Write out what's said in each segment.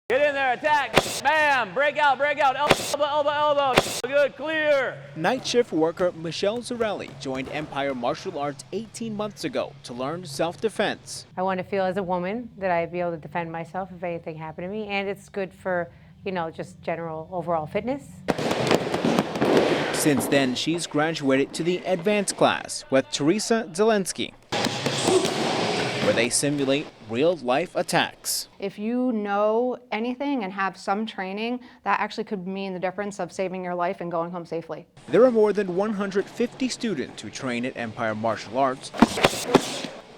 Get in there, attack, bam, break out, elbow, elbow, elbow, good, clear. Night shift worker Michelle Zarelli joined Empire Martial Arts 18 months ago to learn self-defense. I want to feel as a woman that I'd be able to defend myself if anything happened to me, and it's good for, just general overall fitness. Since then, she's graduated to the advanced class with Teresa Zelensky, where they simulate real-life attacks. If you know anything and have some training, that actually could mean the difference of saving your life and going home safely. There are more than 150 students who train at Empire Martial Arts.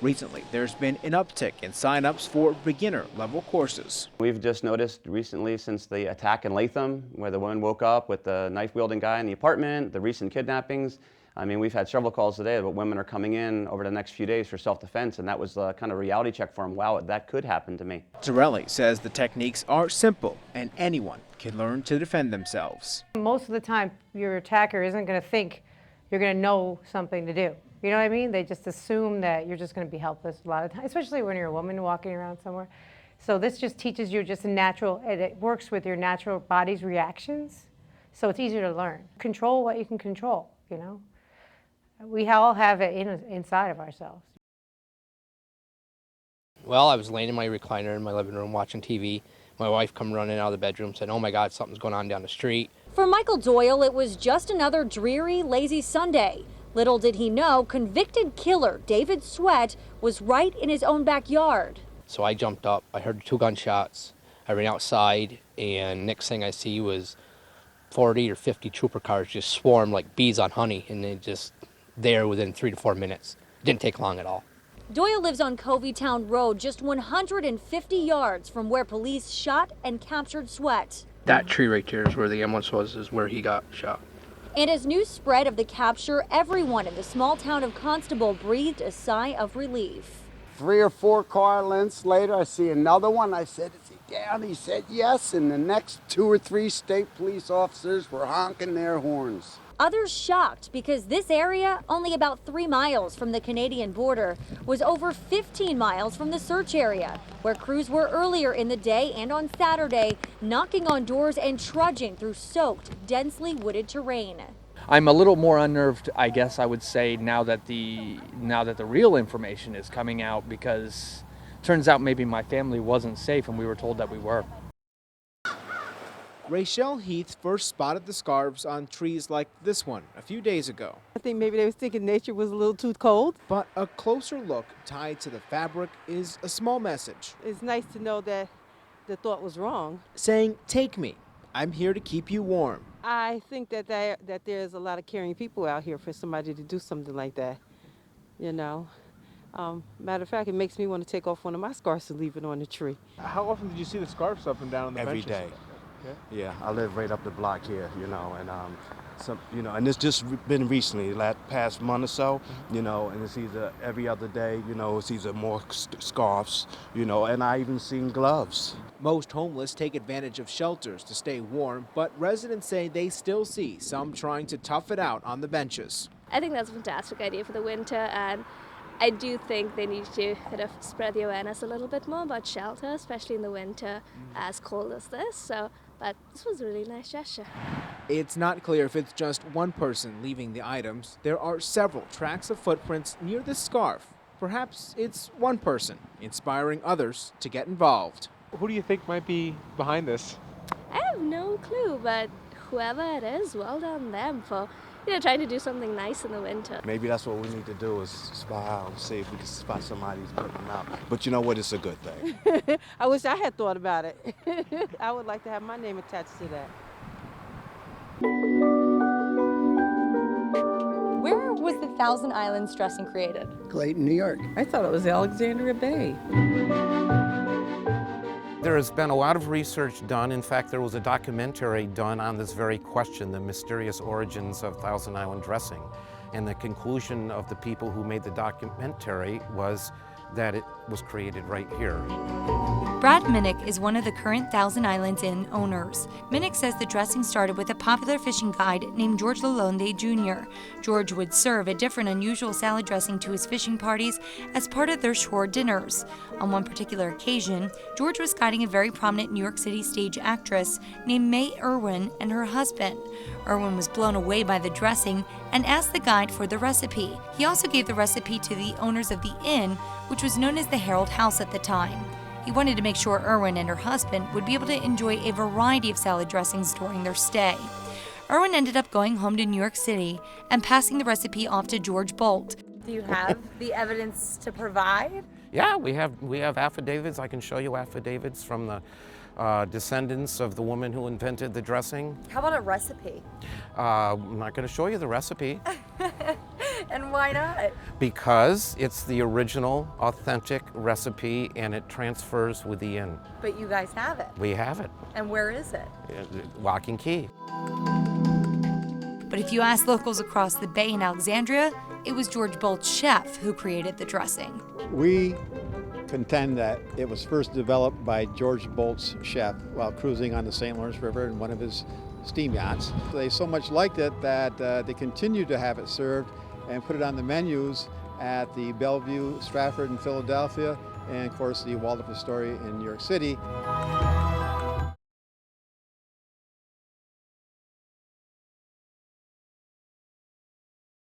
Recently, there's been an uptick in sign-ups for beginner-level courses. We've just noticed recently, since the attack in Latham, where the woman woke up with the knife-wielding guy in the apartment, the recent kidnappings, we've had several calls today about women are coming in over the next few days for self-defense, and that was the kind of reality check for them. Wow, that could happen to me. Zarelli says the techniques are simple and anyone can learn to defend themselves. Most of the time, your attacker isn't going to think you're going to know something to do. You know what I mean? They just assume that you're just going to be helpless a lot of times, especially when you're a woman walking around somewhere. So this just teaches you just a natural, it works with your natural body's reactions, so it's easier to learn. Control what you can control, We all have it inside of ourselves. Well, I was laying in my recliner in my living room watching TV. My wife come running out of the bedroom, said, "Oh my God, something's going on down the street." For Michael Doyle, it was just another dreary, lazy Sunday. Little did he know, convicted killer David Sweat was right in his own backyard. So I jumped up, I heard 2 gunshots, I ran outside, and next thing I see was 40 or 50 trooper cars just swarmed like bees on honey, and they just there within 3 to 4 minutes. It didn't take long at all. Doyle lives on Coveytown Road, just 150 yards from where police shot and captured Sweat. That tree right there is where the ambulance was, is where he got shot. And as news spread of the capture, everyone in the small town of Constable breathed a sigh of relief. 3 or 4 car lengths later, I see another one. I said, "Is he down?" He said, "Yes." And the next 2 or 3 state police officers were honking their horns. Others shocked because this area, only about 3 miles from the Canadian border, was over 15 miles from the search area, where crews were earlier in the day and on Saturday, knocking on doors and trudging through soaked, densely wooded terrain. I'm a little more unnerved, I guess I would say, now that the real information is coming out, because it turns out maybe my family wasn't safe and we were told that we were. Rachel Heath first spotted the scarves on trees like this one a few days ago. I think maybe they was thinking nature was a little too cold. But a closer look tied to the fabric is a small message. It's nice to know that the thought was wrong. Saying, "Take me. I'm here to keep you warm." I think that there's a lot of caring people out here for somebody to do something like that, Matter of fact, it makes me want to take off one of my scarves and leave it on the tree. How often did you see the scarves up and down on the Every benches? day. Okay. Yeah, I live right up the block here, and it's just been recently, past month or so, and it's either every other day, it's either more scarves, and I even seen gloves. Most homeless take advantage of shelters to stay warm, but residents say they still see some trying to tough it out on the benches. I think that's a fantastic idea for the winter, and I do think they need to kind of spread the awareness a little bit more about shelter, especially in the winter, as cold as this. But this was a really nice gesture. It's not clear if it's just one person leaving the items. There are several tracks of footprints near the scarf. Perhaps it's one person inspiring others to get involved. Who do you think might be behind this? I have no clue, but whoever it is, well done them for trying to do something nice in the winter. Maybe that's what we need to do, is spy out and see if we can spot somebody who's putting them out. But you know what? It's a good thing. I wish I had thought about it. I would like to have my name attached to that. Where was the Thousand Islands dressing created? Clayton, New York. I thought it was Alexandria Bay. There has been a lot of research done. In fact, there was a documentary done on this very question, the mysterious origins of Thousand Island dressing. And the conclusion of the people who made the documentary was that it was created right here. Brad Minnick is one of the current Thousand Islands Inn owners. Minnick says the dressing started with a popular fishing guide named George Lalonde Jr. George would serve a different unusual salad dressing to his fishing parties as part of their shore dinners. On one particular occasion, George was guiding a very prominent New York City stage actress named May Irwin and her husband. Irwin was blown away by the dressing and asked the guide for the recipe. He also gave the recipe to the owners of the inn, which was known as the Herald House at the time. He wanted to make sure Irwin and her husband would be able to enjoy a variety of salad dressings during their stay. Irwin ended up going home to New York City and passing the recipe off to George Bolt. Do you have the evidence to provide? Yeah, we have affidavits. I can show you affidavits from the descendants of the woman who invented the dressing. How about a recipe? I'm not going to show you the recipe. And why not? Because it's the original, authentic recipe and it transfers with the inn. But you guys have it. We have it. And where is it? Lock and Key. But if you ask locals across the bay in Alexandria, it was George Bolt's chef who created the dressing. We contend that it was first developed by George Bolt's chef while cruising on the St. Lawrence River in one of his steam yachts. They so much liked it that they continued to have it served and put it on the menus at the Bellevue, Stratford in Philadelphia, and of course the Waldorf Astoria in New York City.